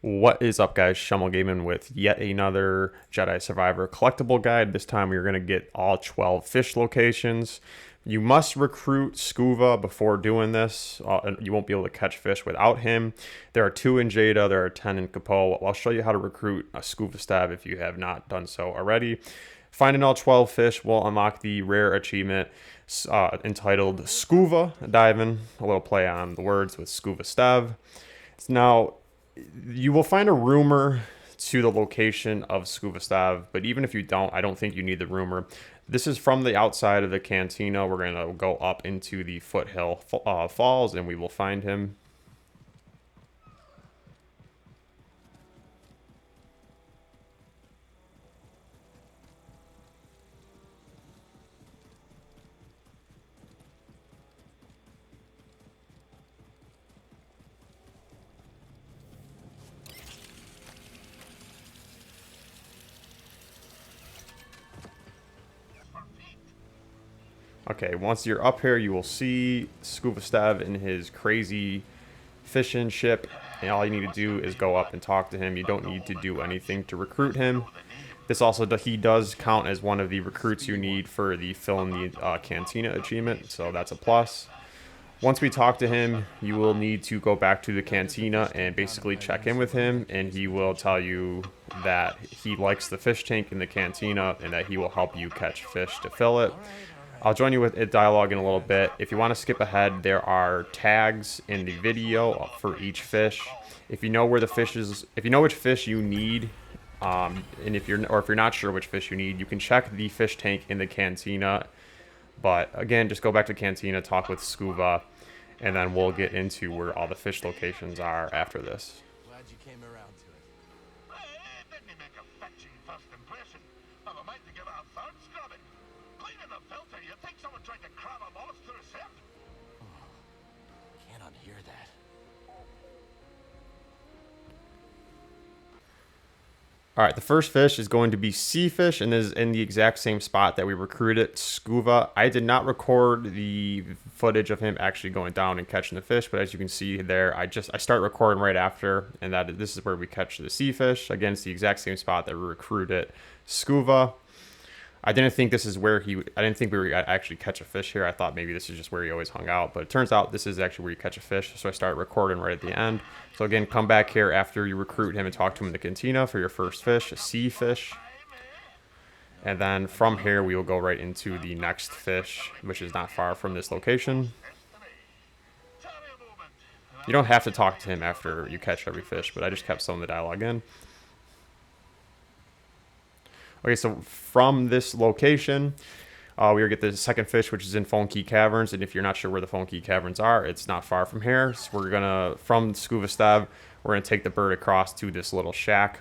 What is up, guys? Shumel Gaming with yet another Jedi Survivor collectible guide. This time we're going to get all 12 fish locations. You must recruit Skoova before doing this. You won't be able to catch fish without him. There are 2 in Jada, there are 10 in Kapo. I'll show you how to recruit a Skoova stab if you have not done so already. Finding all 12 fish will unlock the rare achievement entitled Skoova Diving, a little play on the words with Skoova Stab. Now, you will find a rumor to the location of Skoova Stav, but even if you don't, I don't think you need the rumor. This is from the outside of the cantina. We're going to go up into the foothill falls, and we will find him. Okay, once you're up here, you will see Skoova Stav in his crazy fishing ship, and all you need to do is go up and talk to him. You don't need to do anything to recruit him. This also, he does count as one of the recruits you need for the Fill in the Cantina achievement, so that's a plus. Once we talk to him, you will need to go back to the cantina and basically check in with him, and he will tell you that he likes the fish tank in the cantina and that he will help you catch fish to fill it. I'll join you with a dialogue in a little bit. If you want to skip ahead, there are tags in the video for each fish. If you know where the fish is, if you know which fish you need, and if you're not sure which fish you need, you can check the fish tank in the cantina. But again, just go back to cantina, talk with Skoova, and then we'll get into where all the fish locations are after this. Glad you came around to it. Didn't make a fetching first impression? Never mind to give it a third scrubbing. Cleaning the filter, you think someone tried to cram a mollusk through a sieve? Can't unhear that. All right, the first fish is going to be sea fish, and this is in the exact same spot that we recruited Skoova. I did not record the footage of him actually going down and catching the fish, but as you can see there, I start recording right after, and this is where we catch the sea fish. Again, it's the exact same spot that we recruited Skoova. I didn't think this is where I didn't think we were actually catch a fish here. I thought maybe this is just where he always hung out, but it turns out this is actually where you catch a fish. So I start recording right at the end. So again, come back here after you recruit him and talk to him in the cantina for your first fish, a sea fish. And then from here, we will go right into the next fish, which is not far from this location. You don't have to talk to him after you catch every fish, but I just kept some of the dialogue in. Okay, so from this location, we will get the second fish, which is in Phone Key Caverns. And if you're not sure where the Phone Key Caverns are, it's not far from here. So we're gonna, from Skoova Stab, we're gonna take the bird across to this little shack.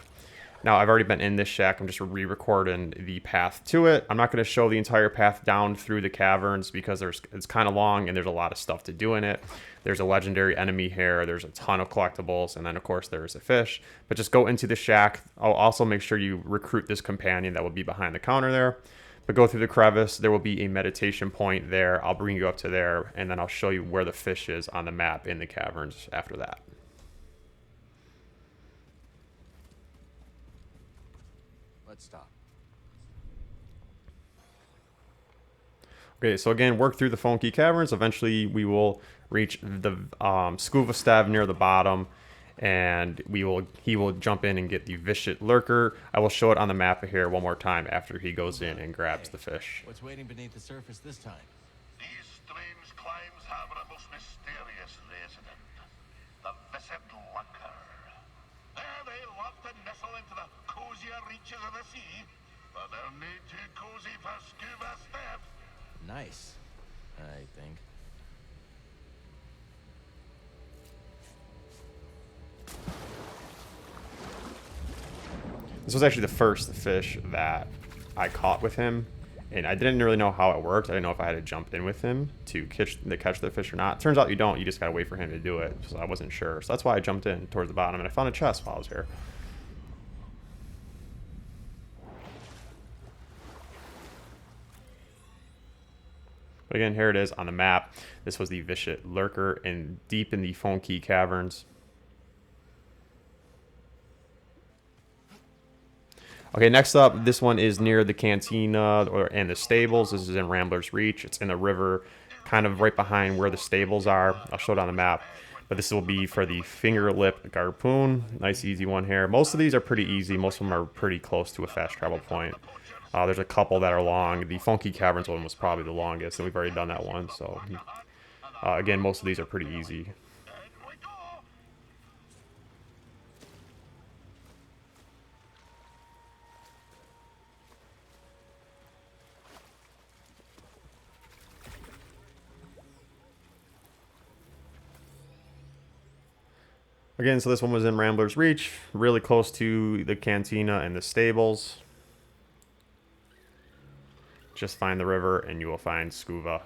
Now, I've already been in this shack. I'm just re-recording the path to it. I'm not gonna show the entire path down through the caverns because it's kind of long and there's a lot of stuff to do in it. There's a legendary enemy here. There's a ton of collectibles. And then, of course, there's a fish. But just go into the shack. I'll also make sure you recruit this companion that will be behind the counter there. But go through the crevice. There will be a meditation point there. I'll bring you up to there. And then I'll show you where the fish is on the map in the caverns after that. Let's stop. Okay, so again, work through the Phone Key Caverns. Eventually, we will reach the Skoova Stav near the bottom, and he will jump in and get the Viscid Lurker. I will show it on the map here one more time after he goes in and grabs the fish. What's waiting beneath the surface this time? These strange climes have a most mysterious resident, the Viscid Lurker. There they love to nestle into the cozier reaches of the sea, but they're not too cozy for Skoova Stav. Nice, I think. This was actually the first fish that I caught with him, and I didn't really know how it worked. I didn't know if I had to jump in with him to catch the fish or not. Turns out you don't. You just gotta wait for him to do it. So I wasn't sure. So that's why I jumped in towards the bottom, and I found a chest while I was here. But again, here it is on the map. This was the Viscid Lurker deep in the Phone Key Caverns. Okay, next up, this one is near the cantina and the stables. This is in Rambler's Reach. It's in the river, kind of right behind where the stables are. I'll show it on the map. But this will be for the Finerlip Garpon. Nice, easy one here. Most of these are pretty easy. Most of them are pretty close to a fast travel point. There's a couple that are long. The Funky Caverns one was probably the longest, and we've already done that one. So, again, most of these are pretty easy. Again, so this one was in Rambler's Reach, really close to the cantina and the stables. Just find the river and you will find Skoova.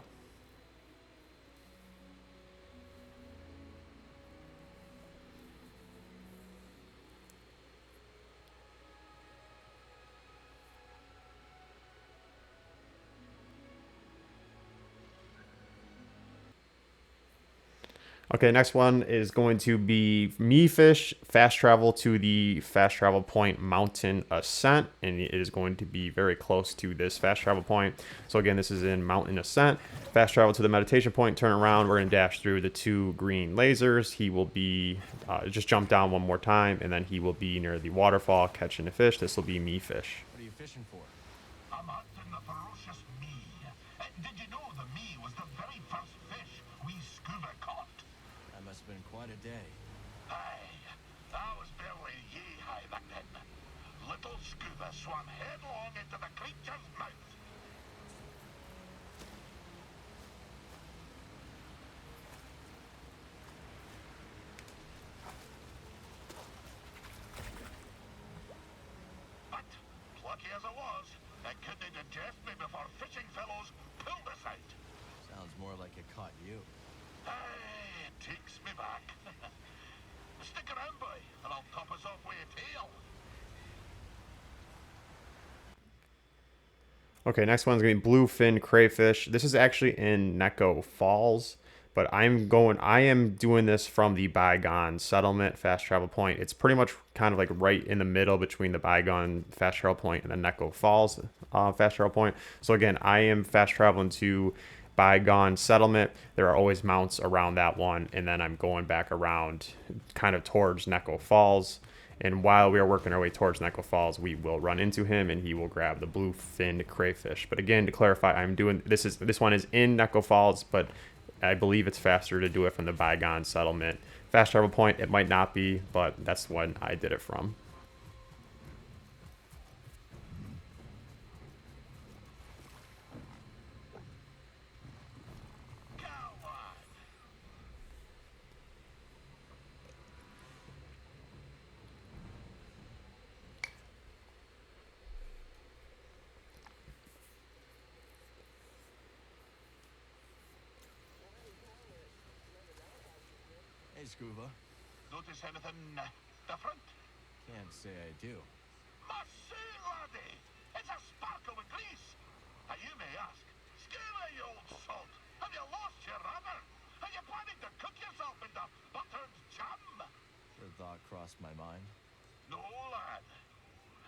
Okay, next one is going to be Mee Fish, fast travel to the fast travel point Mountain Ascent, and it is going to be very close to this fast travel point. So again, this is in Mountain Ascent. Fast travel to the meditation point, turn around, we're going to dash through the 2 green lasers. He will be, just jump down one more time, and then he will be near the waterfall catching a fish. This will be Mee Fish. What are you fishing for? I'm hunting the ferocious Mee. Did you know the Mee was the very first fish we Skoova caught? That must have been quite a day. Aye, I was barely yee-high back then. Little Skoova swam headlong into the creature's mouth. But, plucky as I was, I couldn't digest me before fishing fellows pulled us out. Sounds more like it caught you. Aye, it takes me back. Stick around, boy, and I'll top us off with a tail. Okay, next one's going to be Bluefin Crayfish. This is actually in Neko Falls, but I am doing this from the Bygone Settlement fast travel point. It's pretty much kind of like right in the middle between the Bygone fast travel point and the Neko Falls fast travel point. So again, I am fast traveling to Bygone Settlement. There are always mounts around that one, and then I'm going back around kind of towards Neko Falls. And while we are working our way towards Neko Falls, we will run into him, and he will grab the bluefin crayfish. But again, to clarify, I'm doing this one is in Neko Falls, but I believe it's faster to do it from the Bygone Settlement fast travel point. It might not be, but that's when I did it from. Hey, Skoova. Notice anything different? Can't say I do. Mercy, laddie! It's a sparkle with grease! Now you may ask, Skoova, you old salt, have you lost your rudder? Are you planning to cook yourself into buttered jam? The thought crossed my mind. No, lad.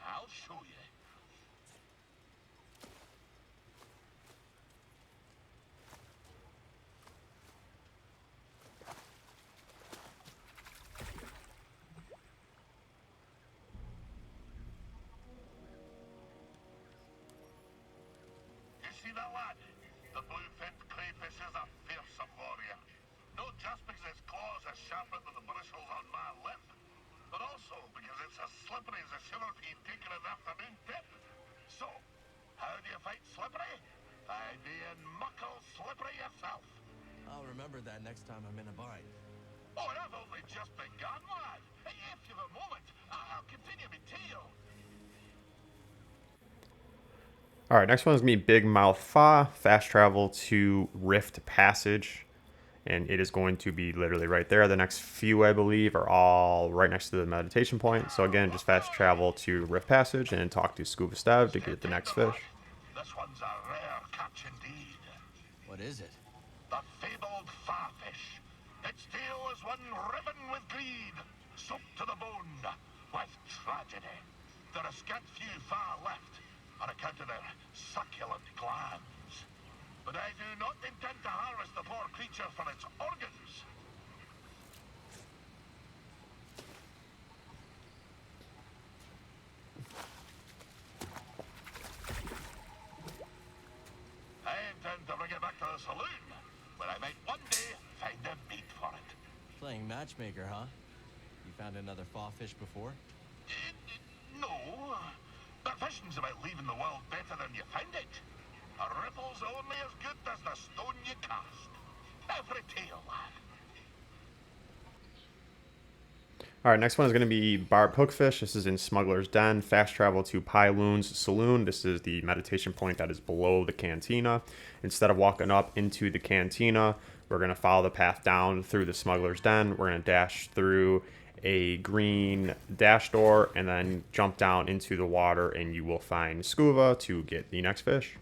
I'll show you. See that lad? The blue-finned crayfish is a fearsome warrior. Not just because its claws are sharper than the bristles on my lip, but also because it's as slippery as a sugar pea taking an afternoon dip. So, how do you fight slippery? By being muckle slippery yourself. I'll remember that next time I'm in a bind. Oh, and I've only just begun, lad. If you've a moment, I'll continue my tale. All right, next one is going to be Big Mouth Faa, fast travel to Rift Passage, and it is going to be literally right there. The next few, I believe, are all right next to the meditation point. So again, just fast travel to Rift Passage and talk to Skoova Diving to get the next fish. This one's a rare catch indeed. What is it? The fabled Faa fish. Its tail is one riven with greed, soaked to the bone with tragedy. There is a scant few far left on account of their succulent glands. But I do not intend to harvest the poor creature for its organs. I intend to bring it back to the saloon, where I might one day find a meat for it. Playing matchmaker, huh? You found another Faa fish before? No, but fishing's about leaving the world better than you found it. A ripple's only as good as the stone you cast. Every tale, lad. Alright, next one is going to be Barbed Hookfish. This is in Smuggler's Den. Fast travel to Pyloon's Saloon. This is the meditation point that is below the cantina. Instead of walking up into the cantina, we're going to follow the path down through the Smuggler's Den. We're going to dash through a green dash door and then jump down into the water, and you will find Skoova to get the next fish.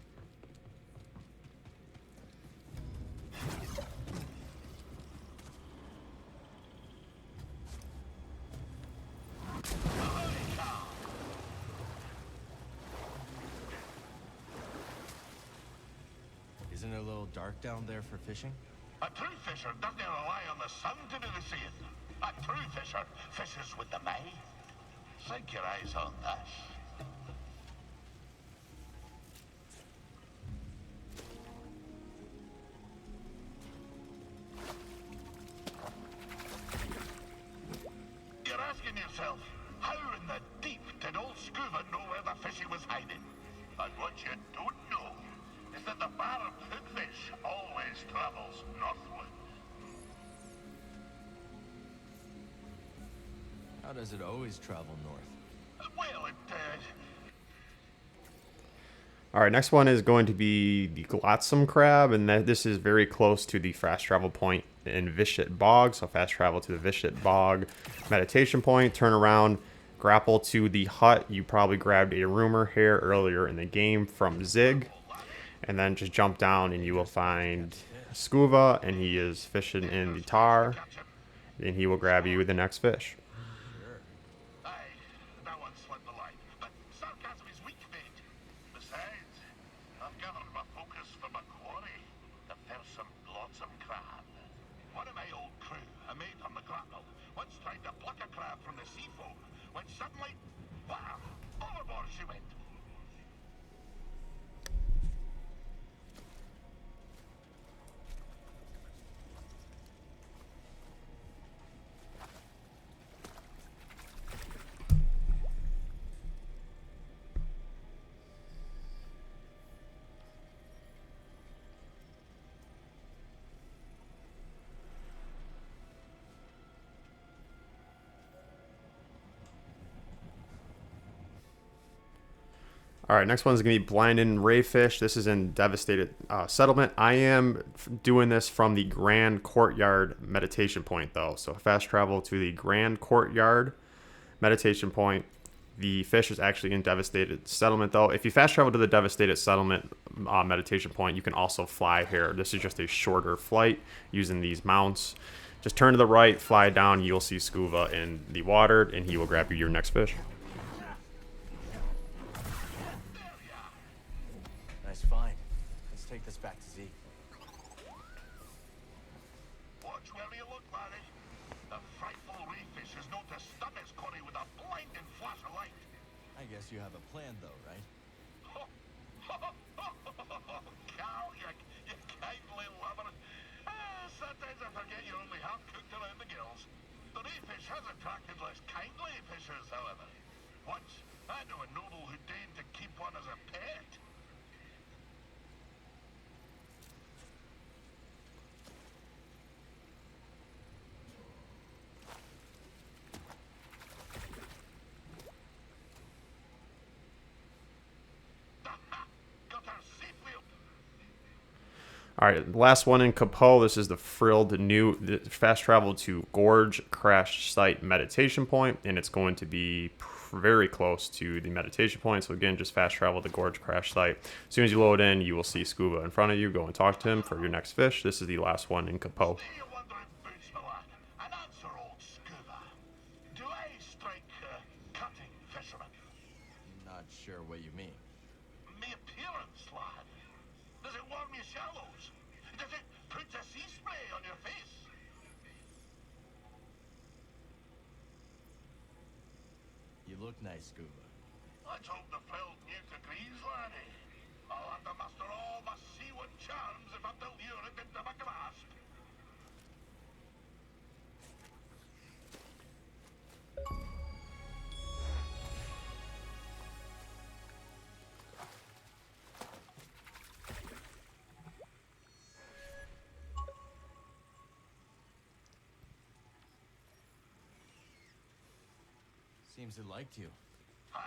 Isn't it a little dark down there for fishing? A true fisher doesn't rely on the sun to do the seeing. A true fisher fishes with the mind. Sink your eyes on this. You're asking yourself, how in the deep did old Skoova know where the fishy was hiding? And what you don't know is that the Barbed Hookfish always travels northward. How does it always travel north? Well, it Alright, next one is going to be the Glottsamcrab, and this is very close to the fast travel point in Viscid Bog. So fast travel to the Viscid Bog meditation point, turn around, grapple to the hut. You probably grabbed a rumor hair earlier in the game from Zig, and then just jump down and you will find Skoova, and he is fishing in the tar, and he will grab you the next fish. aye, that one slipped the line. But sarcasm is weak bait. Besides, I've gathered my focus for my quarry, the fearsome Glottsamcrab. One of my old crew, a mate on the grapnel, once tried to pluck a crab from the sea foam, when suddenly, wham, overboard she went. All right, next one is going to be Blinding Rayfish. This is in Devastated Settlement. I am doing this from the Grand Courtyard meditation point, though. So fast travel to the Grand Courtyard meditation point. The fish is actually in Devastated Settlement, though. If you fast travel to the Devastated Settlement meditation point, you can also fly here. This is just a shorter flight using these mounts. Just turn to the right, fly down. You'll see Skoova in the water, and he will grab you your next fish. Nice find. Let's take this back to Z. Watch where you look, laddie. The frightful Rayfish is known to stun his quarry with a blinding flash of light. I guess you have a plan, though, right? Cal, you kindly lover. Sometimes I forget you're only half cooked around the gills. The Rayfish has attracted less kindly fishers, however. Once, I knew a noble who deigned to keep one as a pet. Got her safely up. All right, last one in Capot. This is the Frilled Newt. The fast travel to Gorge Crash Site meditation point, and it's going to be very close to the meditation point. So again, just fast travel to Gorge Crash Site. As soon as you load in, you will see Skoova in front of you. Go and talk to him for your next fish. This is the last one in Capot. Do you wondering, boots, my lad? And answer, old Skoova. Do I strike cutting fishermen? sure what you mean. Me appearance, lad. Does it warm your shallows? Does it put a sea spray on your face? You look nice, Skoova. Let's hope the Frilled Newt agrees, laddie. I'll have to muster all my seawood charms if I'm to lure it into my grasp. Seems it liked you. Aye,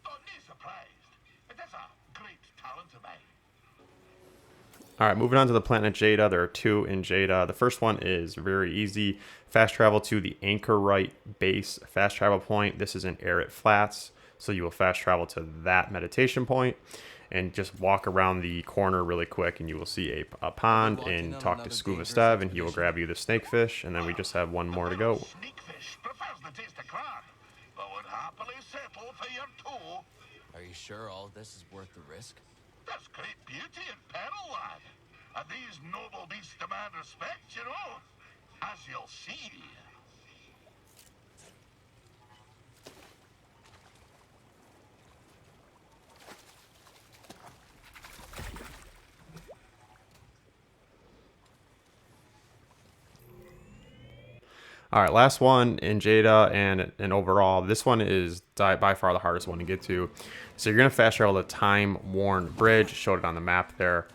don't be surprised. It is a great talent of mine. All right, moving on to the planet Jada. There are 2 in Jada. The first one is very easy. Fast travel to the Anchorite base fast travel point. This is in Arid Flats, so you will fast travel to that meditation point and just walk around the corner really quick, and you will see a pond and talk to Skoova Stev, and he will grab you the snakefish, and then we just have one more to go. Snakefish prefers the taste of crab, but would happily settle for your toe. Are you sure all this is worth the risk? There's great beauty in peril, lad. And these noble beasts demand respect, you know. As you'll see. All right, last one in Jada, and overall, this one is by far the hardest one to get to. So you're going to fast travel the time-worn bridge. Showed it on the map there.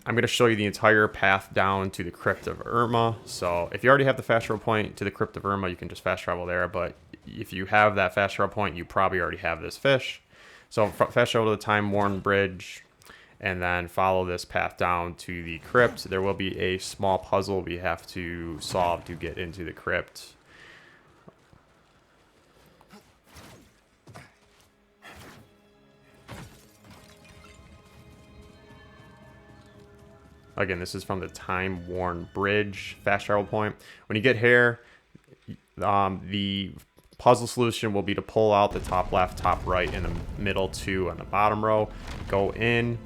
I'm going to show you the entire path down to the Crypt of Irma. So if you already have the fast travel point to the Crypt of Irma, you can just fast travel there. But if you have that fast travel point, you probably already have this fish. So fast travel to the time-worn bridge, and then follow this path down to the crypt. There will be a small puzzle we have to solve to get into the crypt. Again, this is from the time-worn bridge fast travel point. When you get here, the puzzle solution will be to pull out the top left, top right, and the middle 2 on the bottom row. Go in,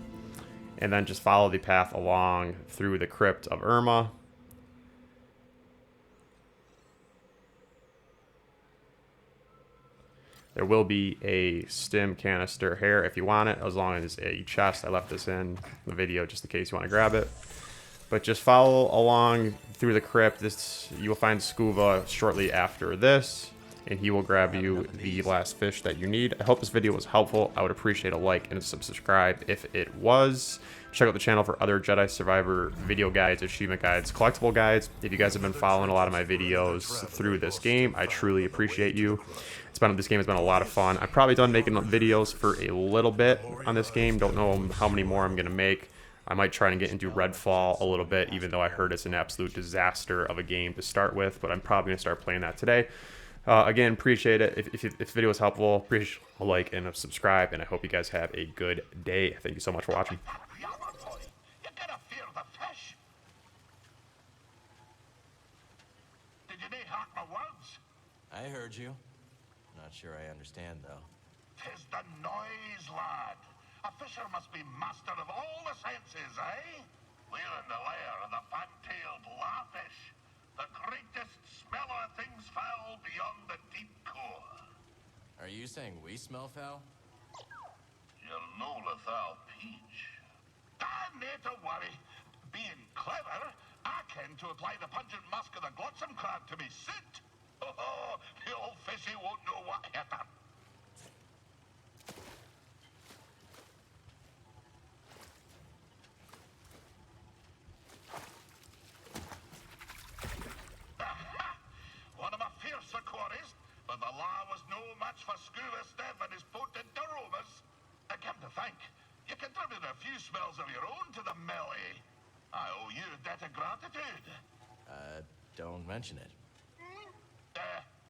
and then just follow the path along through the Crypt of Irma. There will be a stim canister here if you want it, as long as a chest. I left this in the video just in case you want to grab it. But just follow along through the crypt. You will find Skoova shortly after this, and he will grab you the last fish that you need. I hope this video was helpful. I would appreciate a like and a subscribe if it was. Check out the channel for other Jedi Survivor video guides, achievement guides, collectible guides. If you guys have been following a lot of my videos through this game, I truly appreciate you. This game has been a lot of fun. I'm probably done making videos for a little bit on this game. Don't know how many more I'm going to make. I might try and get into Redfall a little bit, even though I heard it's an absolute disaster of a game to start with. But I'm probably going to start playing that today. Again, appreciate it. If the video was helpful, appreciate a like and a subscribe. And I hope you guys have a good day. Thank you so much for watching. You gotta fear the fish. Did you not hear my words? I heard you. Not sure I understand, though. 'Tis the noise, lad. A fisher must be master of all the senses, eh? We're in the lair of the Fantailed Laa fish, the greatest smeller of things foul beyond the deep core. Are you saying we smell foul? You're no lethal peach. Nae to worry. Being clever, I can to apply the pungent musk of the Glottsamcrab to me suit. Oh, the old fishy won't know what hit her. One of my fiercer quarries, but the Laa was no match for Skoova Stev and his potent aromas. I come to think, you contributed a few smells of your own to the melee. I owe you a debt of gratitude. Don't mention it.